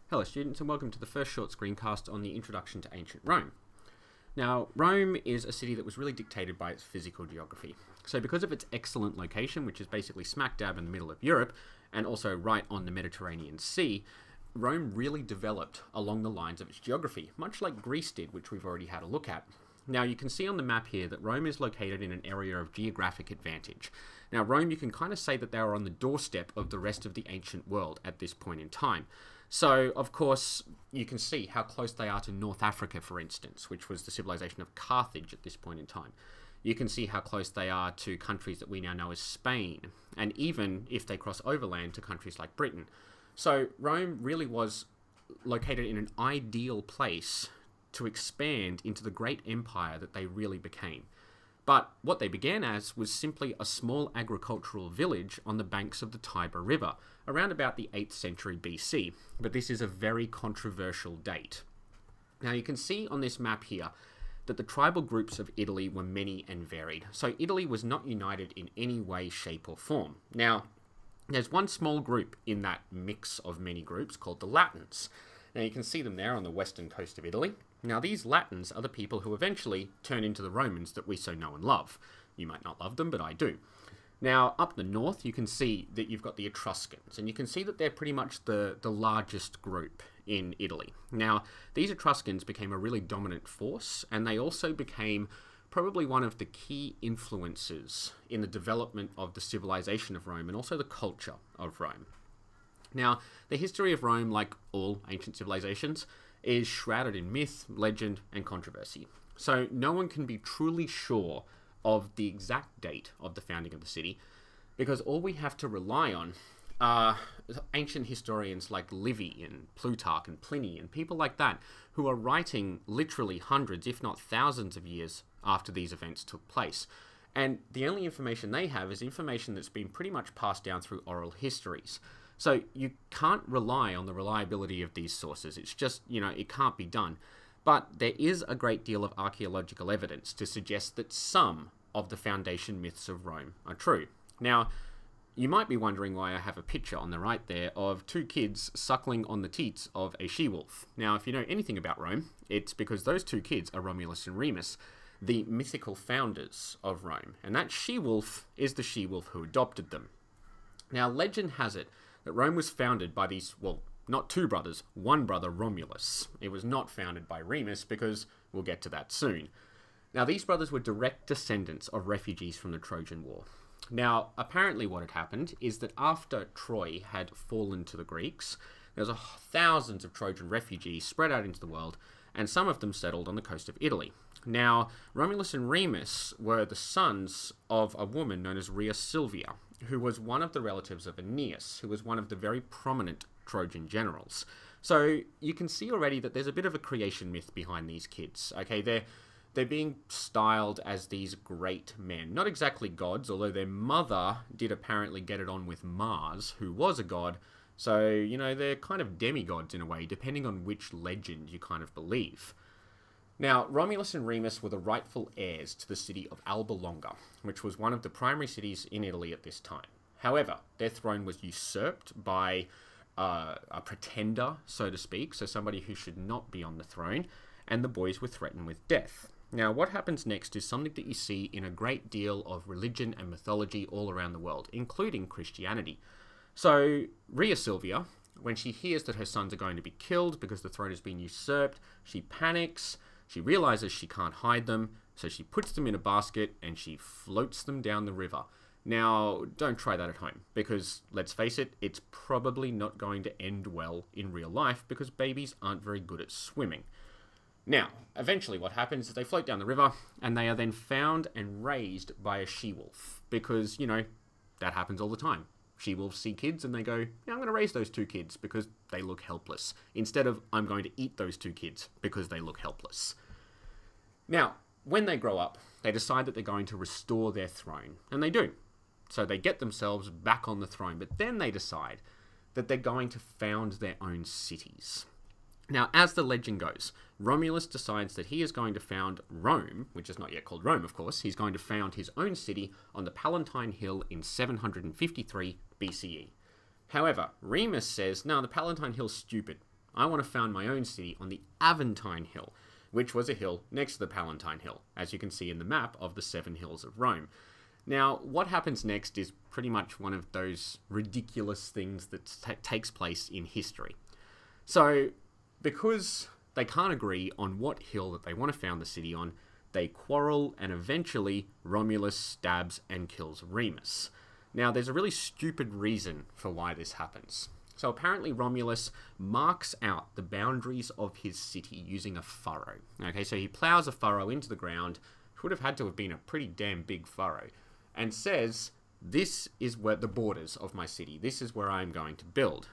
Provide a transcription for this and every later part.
Hello students and welcome to the first short screencast on the introduction to ancient Rome. Now, Rome is a city that was really dictated by its physical geography. So because of its excellent location, which is basically smack dab in the middle of Europe, and also right on the Mediterranean Sea, Rome really developed along the lines of its geography, much like Greece did, which we've already had a look at. Now, you can see on the map here that Rome is located in an area of geographic advantage. Now, Rome, you can kind of say that they are on the doorstep of the rest of the ancient world at this point in time. So, of course, you can see how close they are to North Africa, for instance, which was the civilization of Carthage at this point in time. You can see how close they are to countries that we now know as Spain, and even, if they cross overland, to countries like Britain. So, Rome really was located in an ideal place to expand into the great empire that they really became. But what they began as was simply a small agricultural village on the banks of the Tiber River, around about the 8th century BC. But this is a very controversial date. Now you can see on this map here that the tribal groups of Italy were many and varied. So Italy was not united in any way, shape or form. Now, there's one small group in that mix of many groups called the Latins. Now you can see them there on the western coast of Italy. Now these Latins are the people who eventually turn into the Romans that we so know and love. You might not love them, but I do. Now up the north you can see that you've got the Etruscans, and you can see that they're pretty much the largest group in Italy. Now these Etruscans became a really dominant force, and they also became probably one of the key influences in the development of the civilization of Rome and also the culture of Rome. Now, the history of Rome, like all ancient civilizations, is shrouded in myth, legend, and controversy. So no one can be truly sure of the exact date of the founding of the city, because all we have to rely on are ancient historians like Livy and Plutarch and Pliny and people like that, who are writing literally hundreds, if not thousands of years after these events took place. And the only information they have is information that's been pretty much passed down through oral histories. So you can't rely on the reliability of these sources. It's just, it can't be done. But there is a great deal of archaeological evidence to suggest that some of the foundation myths of Rome are true. Now, you might be wondering why I have a picture on the right there of two kids suckling on the teats of a she-wolf. Now, if you know anything about Rome, it's because those two kids are Romulus and Remus, the mythical founders of Rome. And that she-wolf is the she-wolf who adopted them. Now, legend has it that Rome was founded by these, well, not two brothers, one brother, Romulus. It was not founded by Remus, because we'll get to that soon. Now, these brothers were direct descendants of refugees from the Trojan War. Now, apparently what had happened is that after Troy had fallen to the Greeks, there was thousands of Trojan refugees spread out into the world, and some of them settled on the coast of Italy. Now, Romulus and Remus were the sons of a woman known as Rhea Silvia, who was one of the relatives of Aeneas, who was one of the very prominent Trojan generals. So you can see already that there's a bit of a creation myth behind these kids. Okay, they're being styled as these great men. Not exactly gods, although their mother did apparently get it on with Mars, who was a god. So, they're kind of demigods in a way, depending on which legend you kind of believe. Now, Romulus and Remus were the rightful heirs to the city of Alba Longa, which was one of the primary cities in Italy at this time. However, their throne was usurped by a pretender, so to speak, so somebody who should not be on the throne, and the boys were threatened with death. Now, what happens next is something that you see in a great deal of religion and mythology all around the world, including Christianity. So, Rhea Silvia, when she hears that her sons are going to be killed because the throne has been usurped, she panics. She realizes she can't hide them, so she puts them in a basket and she floats them down the river. Now, don't try that at home, because, let's face it, it's probably not going to end well in real life, because babies aren't very good at swimming. Now, eventually what happens is they float down the river, and they are then found and raised by a she-wolf, because, that happens all the time. She-wolves see kids and they go, yeah, I'm going to raise those two kids because they look helpless, instead of I'm going to eat those two kids because they look helpless. Now, when they grow up, they decide that they're going to restore their throne, and they do. So they get themselves back on the throne, but then they decide that they're going to found their own cities. Now, as the legend goes, Romulus decides that he is going to found Rome, which is not yet called Rome, of course. He's going to found his own city on the Palatine Hill in 753 BCE. However, Remus says, no, the Palatine Hill's stupid. I want to found my own city on the Aventine Hill, which was a hill next to the Palatine Hill, as you can see in the map of the 7 hills of Rome. Now, what happens next is pretty much one of those ridiculous things that takes place in history. So, because they can't agree on what hill that they want to found the city on, they quarrel, and eventually Romulus stabs and kills Remus. Now, there's a really stupid reason for why this happens. So apparently Romulus marks out the boundaries of his city using a furrow. Okay, so he plows a furrow into the ground, which would have had to have been a pretty damn big furrow, and says, this is where the borders of my city, this is where I'm going to build.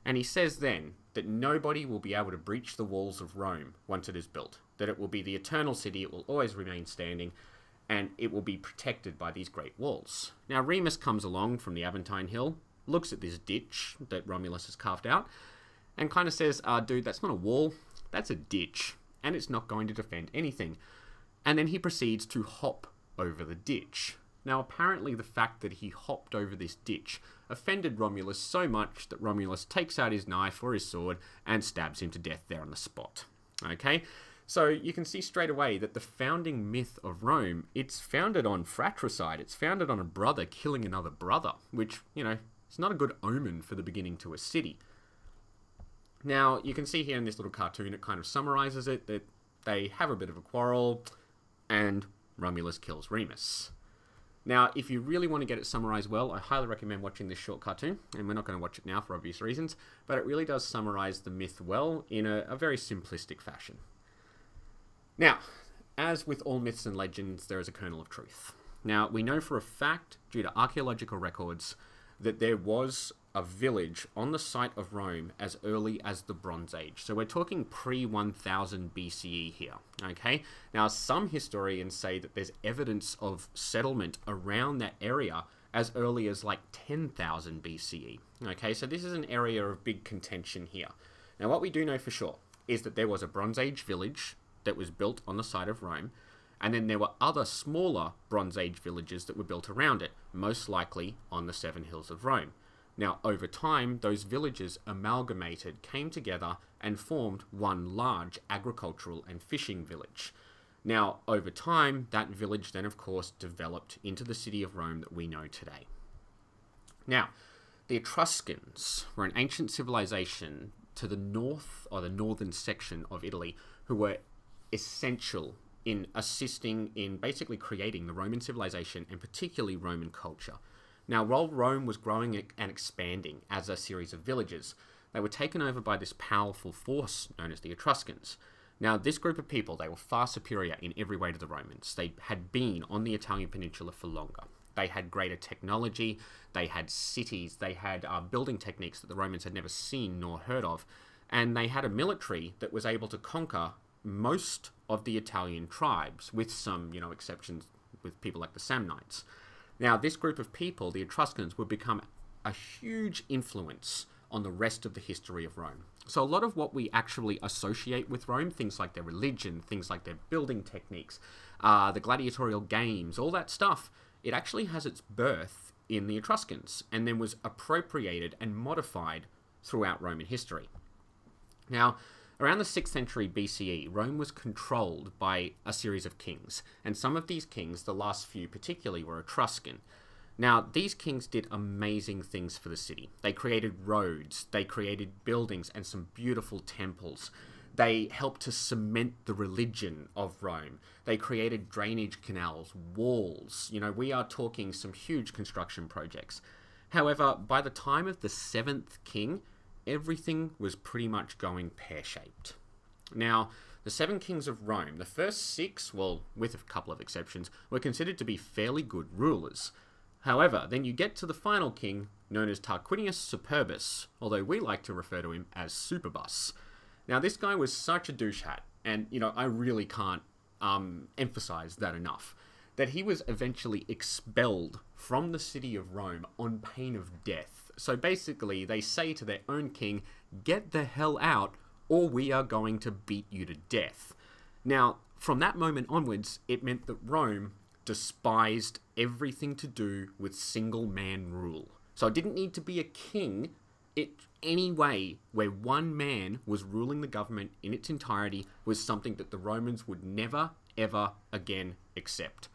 And he says then that nobody will be able to breach the walls of Rome once it is built, that it will be the eternal city, it will always remain standing, and it will be protected by these great walls. Now Remus comes along from the Aventine Hill, looks at this ditch that Romulus has carved out, and kind of says, dude, that's not a wall, that's a ditch, and it's not going to defend anything. And then he proceeds to hop over the ditch. Now apparently the fact that he hopped over this ditch offended Romulus so much that Romulus takes out his knife or his sword and stabs him to death there on the spot. Okay? So you can see straight away that the founding myth of Rome, it's founded on fratricide. It's founded on a brother killing another brother, which, you know, it's not a good omen for the beginning to a city. Now, you can see here in this little cartoon, it kind of summarizes it, that they have a bit of a quarrel, and Romulus kills Remus. Now, if you really want to get it summarized well, I highly recommend watching this short cartoon, and we're not going to watch it now for obvious reasons, but it really does summarize the myth well in a very simplistic fashion. Now, as with all myths and legends, there is a kernel of truth. Now, we know for a fact, due to archaeological records, that there was a village on the site of Rome as early as the Bronze Age. So we're talking pre-1000 BCE here, okay? Now, some historians say that there's evidence of settlement around that area as early as like 10,000 BCE, okay? So this is an area of big contention here. Now, what we do know for sure is that there was a Bronze Age village that was built on the site of Rome, and then there were other smaller Bronze Age villages that were built around it, most likely on the 7 hills of Rome. Now, over time, those villages amalgamated, came together, and formed one large agricultural and fishing village. Now, over time, that village then, of course, developed into the city of Rome that we know today. Now, the Etruscans were an ancient civilization to the north, or the northern section of Italy, who were essential in assisting in basically creating the Roman civilization and particularly Roman culture. Now, while Rome was growing and expanding as a series of villages, they were taken over by this powerful force known as the Etruscans. Now, this group of people, they were far superior in every way to the Romans. They had been on the Italian peninsula for longer. They had greater technology, they had cities, they had building techniques that the Romans had never seen nor heard of, and they had a military that was able to conquer most of the Italian tribes, with some, you know, exceptions with people like the Samnites. Now, this group of people, the Etruscans, would become a huge influence on the rest of the history of Rome. So a lot of what we actually associate with Rome, things like their religion, things like their building techniques, the gladiatorial games, all that stuff, it actually has its birth in the Etruscans and then was appropriated and modified throughout Roman history. Now, around the 6th century BCE, Rome was controlled by a series of kings, and some of these kings, the last few particularly, were Etruscan. Now, these kings did amazing things for the city. They created roads, they created buildings and some beautiful temples. They helped to cement the religion of Rome. They created drainage canals, walls. You know, we are talking some huge construction projects. However, by the time of the 7th king, everything was pretty much going pear-shaped. Now, the 7 kings of Rome, the first 6, well, with a couple of exceptions, were considered to be fairly good rulers. However, then you get to the final king, known as Tarquinius Superbus, although we like to refer to him as Superbus. Now, this guy was such a douche hat, and, you know, I really can't emphasize that enough, that he was eventually expelled from the city of Rome on pain of death. So basically, they say to their own king, get the hell out, or we are going to beat you to death. Now, from that moment onwards, it meant that Rome despised everything to do with single-man rule. So it didn't need to be a king. It any way where one man was ruling the government in its entirety was something that the Romans would never, ever again accept.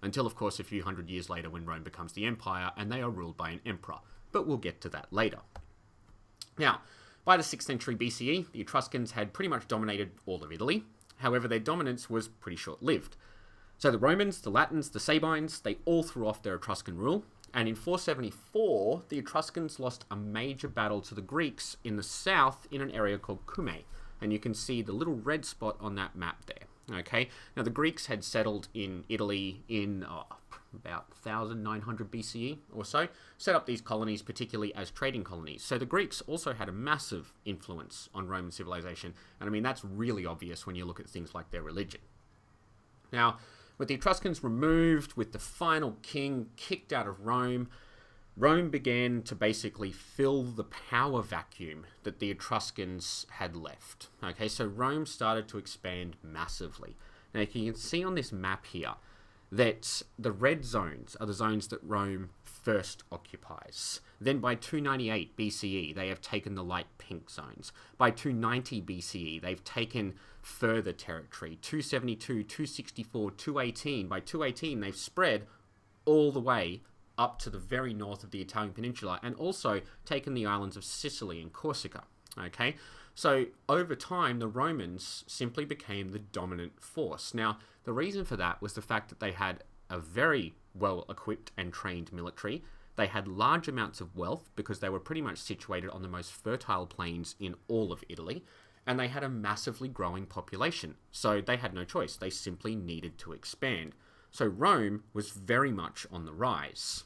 Until, of course, a few hundred years later when Rome becomes the empire and they are ruled by an emperor. But we'll get to that later. Now, by the 6th century BCE, the Etruscans had pretty much dominated all of Italy. However, their dominance was pretty short-lived. So the Romans, the Latins, the Sabines, they all threw off their Etruscan rule. And in 474, the Etruscans lost a major battle to the Greeks in the south in an area called Cumae. And you can see the little red spot on that map there. Okay, now the Greeks had settled in Italy in about 1900 BCE or so, set up these colonies particularly as trading colonies. So the Greeks also had a massive influence on Roman civilization. And I mean, that's really obvious when you look at things like their religion. Now, with the Etruscans removed, with the final king kicked out of Rome, Rome began to basically fill the power vacuum that the Etruscans had left. Okay, so Rome started to expand massively. Now, you can see on this map here that the red zones are the zones that Rome first occupies. Then by 298 BCE, they have taken the light pink zones. By 290 BCE, they've taken further territory. 272, 264, 218. By 218, they've spread all the way up to the very north of the Italian peninsula and also taken the islands of Sicily and Corsica. Okay, so over time, the Romans simply became the dominant force. Now, the reason for that was the fact that they had a very well-equipped and trained military. They had large amounts of wealth because they were pretty much situated on the most fertile plains in all of Italy, and they had a massively growing population. So they had no choice. They simply needed to expand. So Rome was very much on the rise.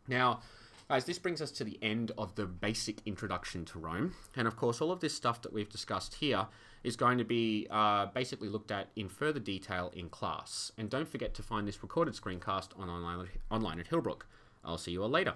Now, guys, this brings us to the end of the basic introduction to Rome. And of course, all of this stuff that we've discussed here is going to be basically looked at in further detail in class. And don't forget to find this recorded screencast online at Hillbrook. I'll see you all later.